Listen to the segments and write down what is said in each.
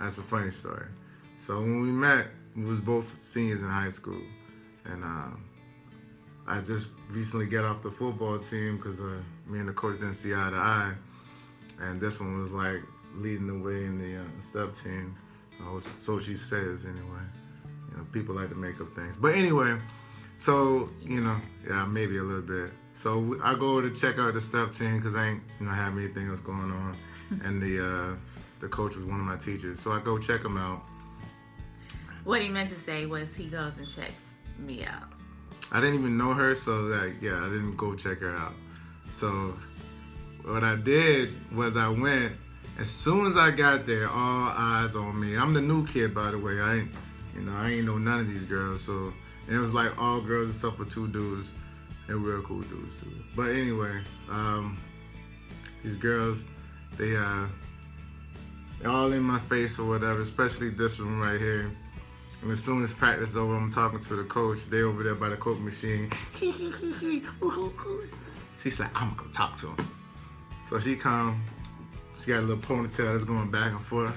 That's a funny story. So when we met, we was both seniors in high school, and I just recently got off the football team because me and the coach didn't see eye to eye, and this one was like leading the way in the step team. So she says anyway. People like to make up things, but anyway. So yeah, maybe a little bit. So I go to check out the step team because I ain't have anything else going on, and the coach was one of my teachers. So I go check him out. What he meant to say was he goes and checks me out. I didn't even know her, so I didn't go check her out. So what I did was I went. As soon as I got there, all eyes on me. I'm the new kid, by the way. I ain't know none of these girls. So and it was like all girls except for 2 dudes, and real cool dudes too. But anyway, these girls, they're all in my face or whatever. Especially this one right here. And as soon as practice over, I'm talking to the coach. They over there by the Coke machine. She said, I'm gonna go talk to him. So she come. She got a little ponytail that's going back and forth.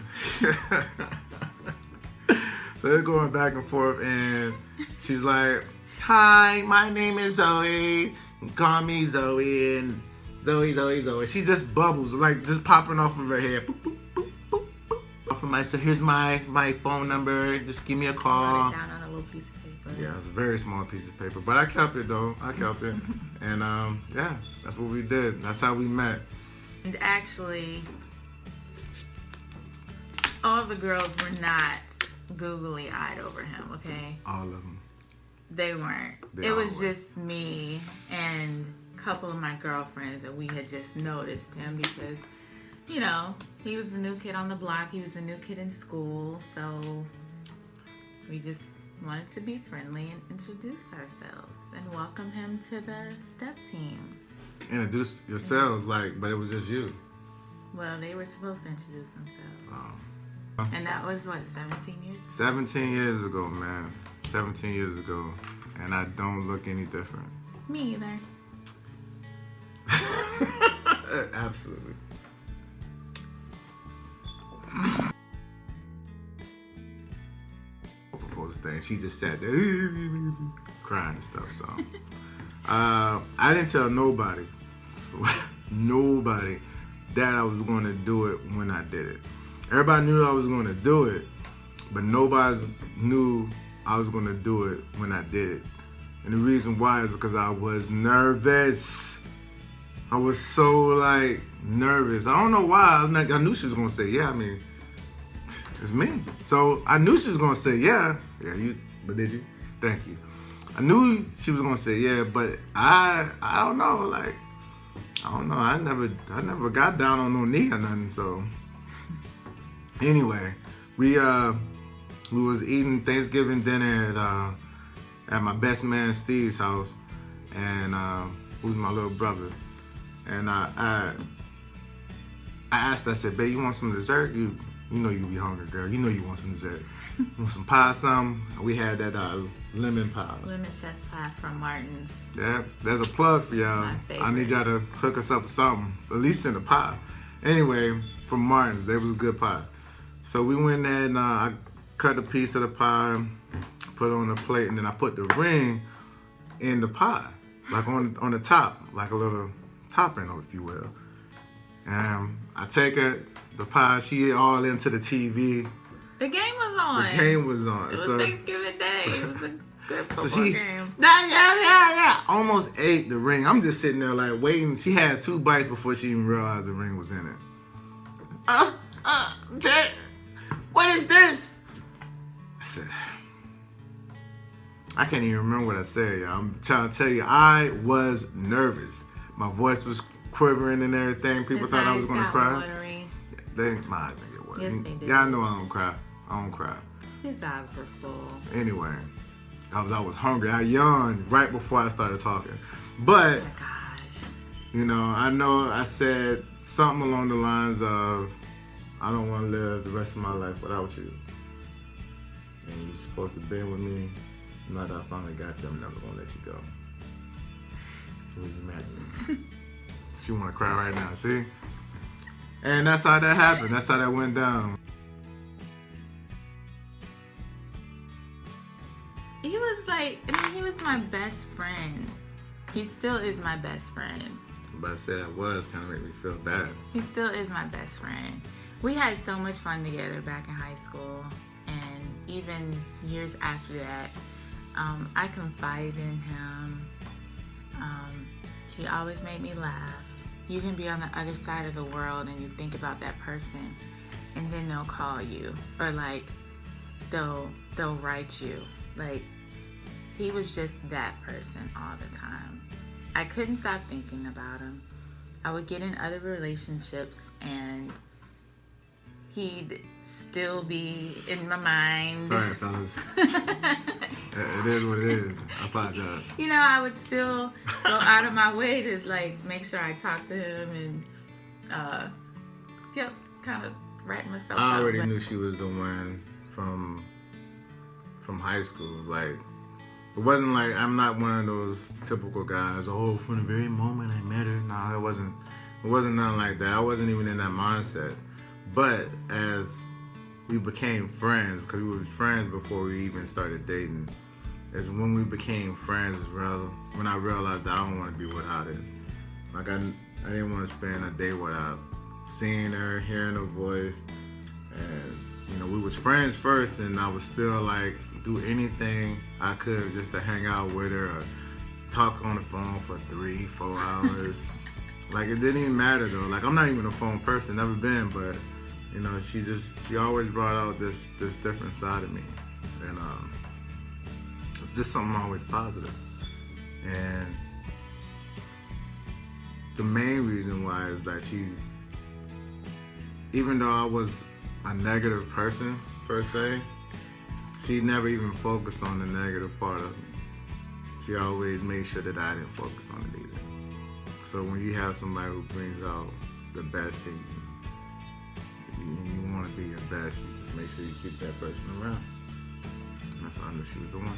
So they're going back and forth, and she's like, hi, my name is Zoe. Call me Zoe, and Zoe. She just bubbles, like just popping off of her head. Boop, boop, boop, boop, boop. So here's my phone number. Just give me a call. Write it down on a little piece of paper. Yeah, it's a very small piece of paper, but I kept it though. And yeah, that's what we did. That's how we met. And actually, all the girls were not googly eyed over him. Okay, All of them. they weren't. They It all was were. just me and a couple of my girlfriends, and we had just noticed him because, he was the new kid on the block. He was the new kid in school, so we just wanted to be friendly and introduce ourselves and welcome him to the step team. Introduce yourselves, but it was just you. Well, they were supposed to introduce themselves. Oh. And that was, 17 years ago? 17 years ago, man. 17 years ago. And I don't look any different. Me either. Absolutely. Proposed thing. She just sat there crying and stuff. So I didn't tell nobody that I was going to do it when I did it. Everybody knew I was going to do it, but nobody knew I was going to do it when I did it. And the reason why is because I was nervous. I was so nervous. I don't know why. I knew she was going to say yeah. I mean, it's me. So I knew she was going to say yeah. Yeah, but did you? Thank you. I knew she was going to say yeah, but I don't know. I don't know. I never got down on no knee or nothing. So anyway, we was eating Thanksgiving dinner at my best man Steve's house, and who's my little brother. And I asked, I said, babe, you want some dessert? You know you be hungry, girl. You know you want some dessert. You want some pie, something? We had that lemon pie. Lemon chest pie from Martin's. Yeah, there's a plug for y'all. My favorite. I need y'all to hook us up with something, at least send a pie. Anyway, from Martin's, they was a good pie. So we went there and I cut a piece of the pie, put it on the plate, and then I put the ring in the pie, like on the top, like a little topping, if you will. And I take it, the pie, she all into the TV. The game was on. The game was on. It was Thanksgiving Day. It was a good football game. Yeah. Almost ate the ring. I'm just sitting there waiting. She had 2 bites before she even realized the ring was in it. Jay, what is this? I said, I can't even remember what I said, y'all. I'm trying to tell you, I was nervous. My voice was quivering and everything. People thought I was going to cry. Watery. My eyes didn't get watery. Yes, they did. Y'all know I don't cry. His eyes were full. Anyway, I was hungry. I yawned right before I started talking. But, Oh my gosh. I know I said something along the lines of, I don't want to live the rest of my life without you. And you're supposed to be with me. Now that I finally got you, I'm never going to let you go. Will you marry me? She want to cry right now, see? And that's how that happened. That's how that went down. like, I mean, he was my best friend. He still is my best friend. But I said that was kind of make me feel bad. He still is my best friend. We had so much fun together back in high school, and even years after that, I confided in him. He always made me laugh. You can be on the other side of the world and you think about that person, and then they'll call you, or like they'll write you. Like, he was just that person all the time. I couldn't stop thinking about him. I would get in other relationships and he'd still be in my mind. Sorry, fellas. It is what it is. I apologize. You know, I would still go out of my way to like make sure I talk to him and kind of rat myself out. I already knew she was the one from high school. Like, it wasn't like, I'm not one of those typical guys, oh, from the very moment I met her. No, it wasn't nothing like that. I wasn't even in that mindset. But as we became friends, because we were friends before we even started dating, is when we became friends as well, when I realized that I don't want to be without it. Like, I didn't want to spend a day without seeing her, hearing her voice. And, you know, we was friends first, and I would still, like, do anything I could just to hang out with her or talk on the phone for 3-4 hours. Like, it didn't even matter, though. Like, I'm not even a phone person, never been, but, you know, she always brought out this different side of me. And it's just something always positive. And the main reason why is that even though I was a negative person, per se, she never even focused on the negative part of me. She always made sure that I didn't focus on it either. So when you have somebody who brings out the best in you, you want to be your best, you just make sure you keep that person around. And that's how I knew she was the one.